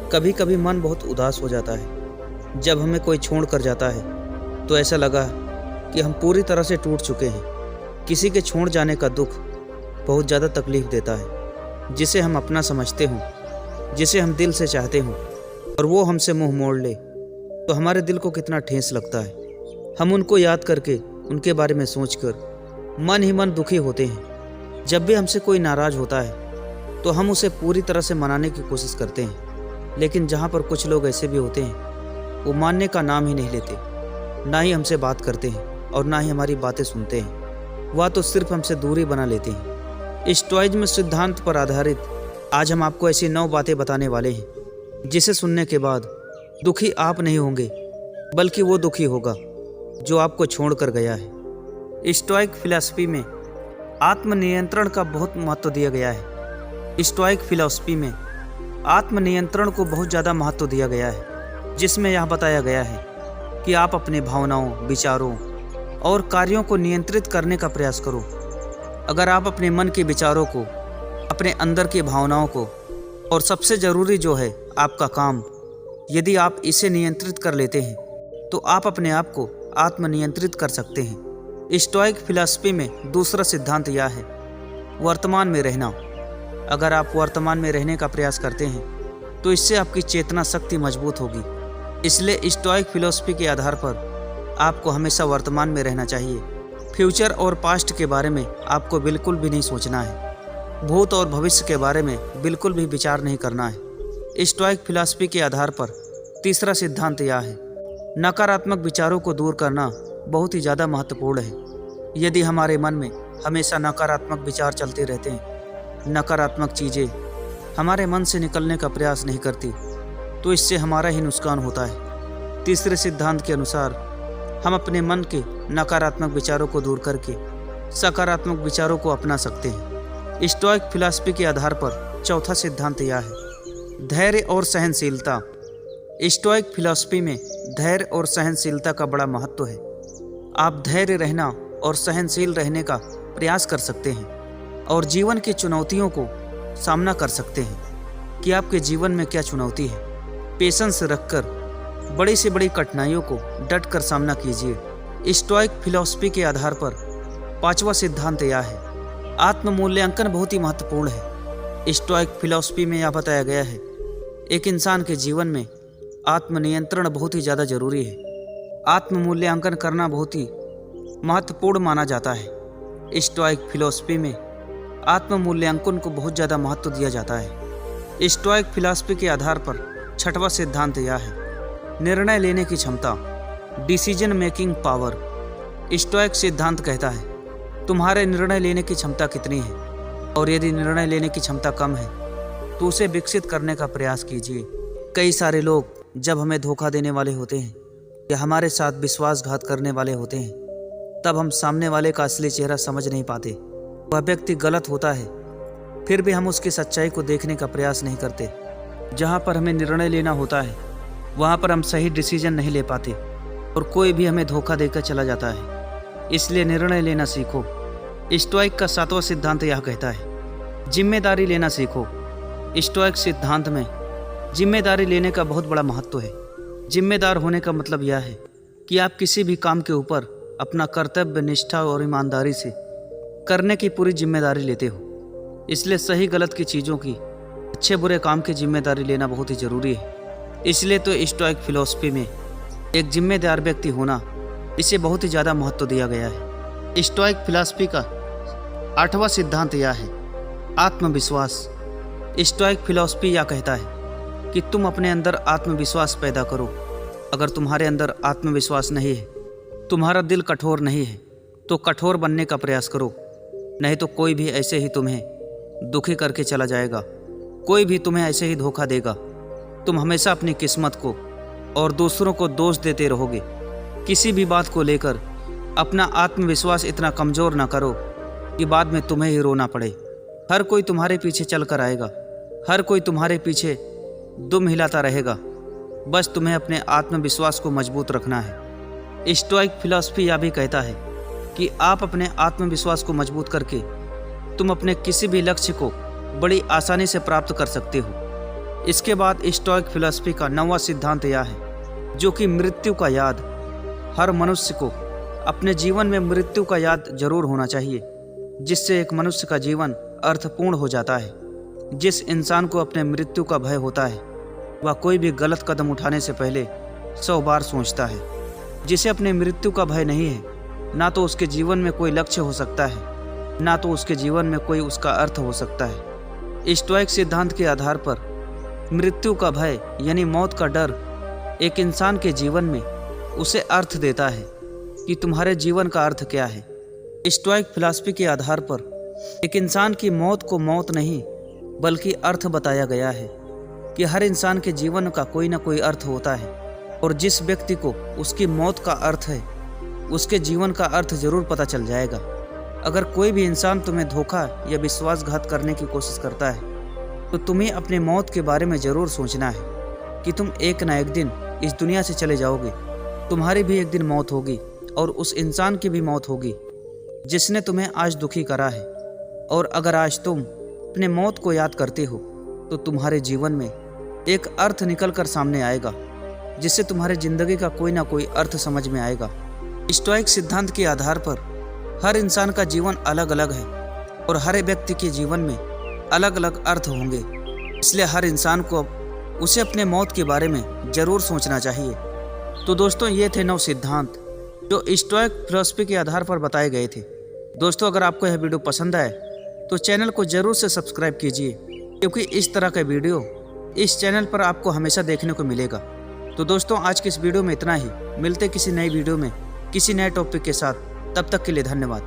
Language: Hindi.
कभी कभी मन बहुत उदास हो जाता है। जब हमें कोई छोड़ कर जाता है तो ऐसा लगा कि हम पूरी तरह से टूट चुके हैं। किसी के छोड़ जाने का दुख बहुत ज़्यादा तकलीफ देता है। जिसे हम अपना समझते हों, जिसे हम दिल से चाहते हों, और वो हमसे मुंह मोड़ ले तो हमारे दिल को कितना ठेस लगता है। हम उनको याद करके, उनके बारे में सोचकर मन ही मन दुखी होते हैं। जब भी हमसे कोई नाराज़ होता है तो हम उसे पूरी तरह से मनाने की कोशिश करते हैं, लेकिन जहाँ पर कुछ लोग ऐसे भी होते हैं वो मानने का नाम ही नहीं लेते, ना ही हमसे बात करते हैं और ना ही हमारी बातें सुनते हैं। वह तो सिर्फ हमसे दूरी बना लेते हैं। स्टोइज्म सिद्धांत पर आधारित आज हम आपको ऐसी 9 बातें बताने वाले हैं जिसे सुनने के बाद दुखी आप नहीं होंगे, बल्कि वो दुखी होगा जो आपको छोड़ कर गया है। स्टोइक फिलॉसफी में आत्मनियंत्रण का बहुत महत्व दिया गया है। स्टोइक फिलॉसफी में आत्मनियंत्रण को बहुत ज़्यादा महत्व दिया गया है, जिसमें यह बताया गया है कि आप अपनी भावनाओं, विचारों और कार्यों को नियंत्रित करने का प्रयास करो। अगर आप अपने मन के विचारों को, अपने अंदर की भावनाओं को, और सबसे ज़रूरी जो है आपका काम, यदि आप इसे नियंत्रित कर लेते हैं तो आप अपने आप को आत्मनियंत्रित कर सकते हैं। स्टोइक फिलॉसफी में दूसरा सिद्धांत यह है, वर्तमान में रहना। अगर आप वर्तमान में रहने का प्रयास करते हैं तो इससे आपकी चेतना शक्ति मजबूत होगी। इसलिए स्टोइक फिलॉसफी के आधार पर आपको हमेशा वर्तमान में रहना चाहिए। फ्यूचर और पास्ट के बारे में आपको बिल्कुल भी नहीं सोचना है। भूत और भविष्य के बारे में बिल्कुल भी विचार नहीं करना है। स्टोइक फिलॉसफी के आधार पर तीसरा सिद्धांत यह है, नकारात्मक विचारों को दूर करना बहुत ही ज़्यादा महत्वपूर्ण है। यदि हमारे मन में हमेशा नकारात्मक विचार चलते रहते हैं, नकारात्मक चीज़ें हमारे मन से निकलने का प्रयास नहीं करती, तो इससे हमारा ही नुकसान होता है। तीसरे सिद्धांत के अनुसार हम अपने मन के नकारात्मक विचारों को दूर करके सकारात्मक विचारों को अपना सकते हैं। स्टोइक फिलॉसफी के आधार पर चौथा सिद्धांत यह है, धैर्य और सहनशीलता। स्टोइक फिलॉसफी में धैर्य और सहनशीलता का बड़ा महत्व है। आप धैर्य रहना और सहनशील रहने का प्रयास कर सकते हैं और जीवन की चुनौतियों को सामना कर सकते हैं कि आपके जीवन में क्या चुनौती है। पेशेंस रखकर बड़ी से बड़ी कठिनाइयों को डट कर सामना कीजिए। स्टोइक फिलॉसफी के आधार पर पांचवा सिद्धांत यह है, आत्म-मूल्यांकन बहुत ही महत्वपूर्ण है। स्टोइक फिलॉसफी में यह बताया गया है, एक इंसान के जीवन में आत्मनियंत्रण बहुत ही ज़्यादा जरूरी है। आत्म-मूल्यांकन करना बहुत ही महत्वपूर्ण माना जाता है। स्टोइक फिलॉसफी में आत्म-मूल्यांकन को बहुत ज़्यादा महत्व दिया जाता है। स्टोइक फिलॉसफी के आधार पर छठवां सिद्धांत यह है, निर्णय लेने की क्षमता, डिसीजन मेकिंग पावर। स्टोइक सिद्धांत कहता है, तुम्हारे निर्णय लेने की क्षमता कितनी है, और यदि निर्णय लेने की क्षमता कम है तो उसे विकसित करने का प्रयास कीजिए। कई सारे लोग जब हमें धोखा देने वाले होते हैं या हमारे साथ विश्वासघात करने वाले होते हैं, तब हम सामने वाले का असली चेहरा समझ नहीं पाते। वह व्यक्ति गलत होता है, फिर भी हम उसकी सच्चाई को देखने का प्रयास नहीं करते। जहाँ पर हमें निर्णय लेना होता है वहाँ पर हम सही डिसीजन नहीं ले पाते और कोई भी हमें धोखा देकर चला जाता है। इसलिए निर्णय लेना सीखो। स्टोइक का सातवां सिद्धांत यह कहता है, जिम्मेदारी लेना सीखो। स्टोइक सिद्धांत में जिम्मेदारी लेने का बहुत बड़ा महत्व है। जिम्मेदार होने का मतलब यह है कि आप किसी भी काम के ऊपर अपना कर्तव्य, निष्ठा और ईमानदारी से करने की पूरी जिम्मेदारी लेते हो। इसलिए सही गलत की चीज़ों की, अच्छे बुरे काम की जिम्मेदारी लेना बहुत ही ज़रूरी है। इसलिए तो स्टोइक फिलॉसफी में एक जिम्मेदार व्यक्ति होना, इसे बहुत ही ज़्यादा महत्व दिया गया है। स्टोइक फिलॉसफी का आठवां सिद्धांत यह है, आत्मविश्वास। स्टोइक फिलॉसफी यह कहता है कि तुम अपने अंदर आत्मविश्वास पैदा करो। अगर तुम्हारे अंदर आत्मविश्वास नहीं है, तुम्हारा दिल कठोर नहीं है, तो कठोर बनने का प्रयास करो। नहीं तो कोई भी ऐसे ही तुम्हें दुखी करके चला जाएगा, कोई भी तुम्हें ऐसे ही धोखा देगा। तुम हमेशा अपनी किस्मत को और दूसरों को दोष देते रहोगे। किसी भी बात को लेकर अपना आत्मविश्वास इतना कमज़ोर ना करो कि बाद में तुम्हें ही रोना पड़े। हर कोई तुम्हारे पीछे चल कर आएगा, हर कोई तुम्हारे पीछे दुम हिलाता रहेगा। बस तुम्हें अपने आत्मविश्वास को मजबूत रखना है। स्टोइक फिलॉसफी यह भी कहता है कि आप अपने आत्मविश्वास को मजबूत करके तुम अपने किसी भी लक्ष्य को बड़ी आसानी से प्राप्त कर सकते हो। इसके बाद स्टोइक फिलॉसफी का 9वां सिद्धांत यह है, जो कि मृत्यु का याद। हर मनुष्य को अपने जीवन में मृत्यु का याद जरूर होना चाहिए, जिससे एक मनुष्य का जीवन अर्थपूर्ण हो जाता है। जिस इंसान को अपने मृत्यु का भय होता है, वह कोई भी गलत कदम उठाने से पहले 100 बार सोचता है। जिसे अपने मृत्यु का भय नहीं है, ना तो उसके जीवन में कोई लक्ष्य हो सकता है, ना तो उसके जीवन में कोई उसका अर्थ हो सकता है। स्टोइक सिद्धांत के आधार पर मृत्यु का भय यानी मौत का डर एक इंसान के जीवन में उसे अर्थ देता है कि तुम्हारे जीवन का अर्थ क्या है। स्टोइक फिलॉसफी के आधार पर एक इंसान की मौत को मौत नहीं बल्कि अर्थ बताया गया है कि हर इंसान के जीवन का कोई ना कोई अर्थ होता है, और जिस व्यक्ति को उसकी मौत का अर्थ है, उसके जीवन का अर्थ जरूर पता चल जाएगा। अगर कोई भी इंसान तुम्हें धोखा या विश्वासघात करने की कोशिश करता है, तो तुम्हें अपने मौत के बारे में ज़रूर सोचना है कि तुम एक ना एक दिन इस दुनिया से चले जाओगे। तुम्हारी भी एक दिन मौत होगी, और उस इंसान की भी मौत होगी जिसने तुम्हें आज दुखी करा है। और अगर आज तुम अपने मौत को याद करते हो, तो तुम्हारे जीवन में एक अर्थ निकल कर सामने आएगा, जिससे तुम्हारी ज़िंदगी का कोई ना कोई अर्थ समझ में आएगा। स्टोइक सिद्धांत के आधार पर हर इंसान का जीवन अलग अलग है, और हर व्यक्ति के जीवन में अलग अलग अर्थ होंगे। इसलिए हर इंसान को उसे अपने मौत के बारे में ज़रूर सोचना चाहिए। तो दोस्तों, ये थे 9 सिद्धांत जो स्टोइक फिलॉसफी के आधार पर बताए गए थे। दोस्तों, अगर आपको यह वीडियो पसंद आए तो चैनल को ज़रूर से सब्सक्राइब कीजिए, क्योंकि इस तरह का वीडियो इस चैनल पर आपको हमेशा देखने को मिलेगा। तो दोस्तों, आज की इस वीडियो में इतना ही। मिलते किसी नई वीडियो में किसी नए टॉपिक के साथ। तब तक के लिए धन्यवाद।